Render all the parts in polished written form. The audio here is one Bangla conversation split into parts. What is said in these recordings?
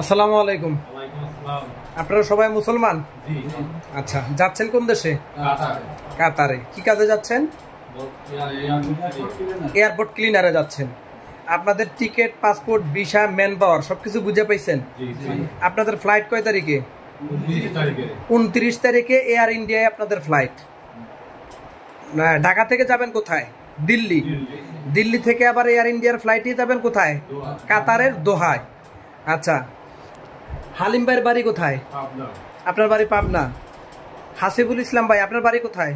আসসালামু আলাইকুম। আপনারা সবাই মুসলমান? আচ্ছা, যাচ্ছেন কোন দেশে? কাতারে। কি কাজে যাচ্ছেন? এয়ারপোর্ট ক্লিনারে যাচ্ছেন। আপনাদের ticket, passport, visa, man power সবকিছু বুঝে পাইছেন? আপনাদের ফ্লাইট কয় তারিখে? 29 তারিখে এয়ার ইন্ডিয়ায় আপনাদের ফ্লাইট। ঢাকা থেকে যাবেন কোথায়? দিল্লি। দিল্লি থেকে আবার এয়ার ইন্ডিয়ার ফ্লাইটে যাবেন কোথায়? কাতারের দোহায়। আচ্ছা, হালিম ভাইয়ের বাড়ি কোথায়? আপনার বাড়ি পাবনা। হাসিবুল ইসলাম ভাই, আপনার বাড়ি কোথায়?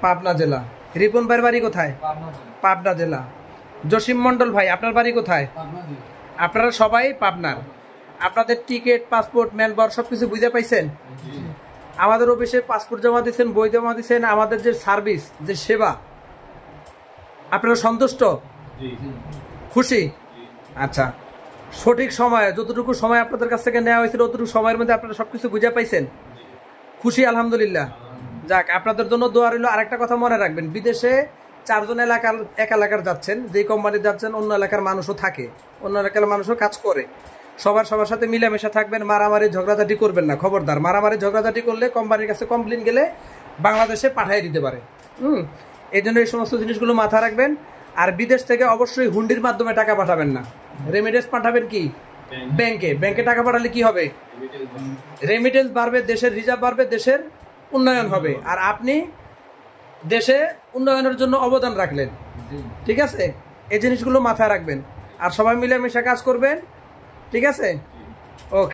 পাবনা জেলা। রিপন ভাইয়ের বাড়ি কোথায়? পাবনা জেলা। জসিম মন্ডল ভাই, আপনার বাড়ি কোথায়? আপনারা সবাই পাবনার। আপনাদের টিকিট, পাসপোর্ট, ম্যানপাওয়ার সবকিছু বুঝে পাইছেন? আমাদের অফিসে পাসপোর্ট জমা দিচ্ছেন, বই জমা দিচ্ছেন, আমাদের যে সার্ভিস, যে সেবা, আপনারা সন্তুষ্ট? খুশি? আচ্ছা, সঠিক সময়ে যতটুকু সময় আপনাদের কাছ থেকে নেওয়া হয়েছিল ততটুকু সময়ের মধ্যে আপনারা সবকিছু বুঝে পাইছেন? খুশি? আলহামদুলিল্লাহ। যাক, আপনাদের জন্য দোয়া রইল। আরেকটা কথা মনে রাখবেন, বিদেশে 4 জন এক এলাকার যাচ্ছেন, যেই কোম্পানি যাচ্ছেন অন্য এলাকার মানুষও থাকে, অন্য এলাকার মানুষও কাজ করে। সবার সাথে মিলেমিশে থাকবেন, মারামারি ঝগড়াঝাটি করবেন না, খবরদার। মারামারি ঝগড়াঝাটি করলে কোম্পানির কাছে কমপ্লেন গেলে বাংলাদেশে পাঠিয়ে দিতে পারে। এই জন্য এই সমস্ত জিনিসগুলো মাথায় রাখবেন। আর বিদেশ থেকে অবশ্যই হুন্ডির মাধ্যমে টাকা পাঠাবেন না, রেমিটেন্স পাঠাবেন। কি ব্যাংকে টাকা পাঠালে কি হবে? রেমিটেন্স বাড়বে, দেশের রিজার্ভ বাড়বে, দেশের উন্নয়ন হবে। আর আপনি দেশে উন্নয়নের জন্য অবদান রাখলেন। ঠিক আছে, এই জিনিসগুলো মাথায় রাখবেন। আর সবাই মিলেমিশে কাজ করবেন। ঠিক আছে, ওকে।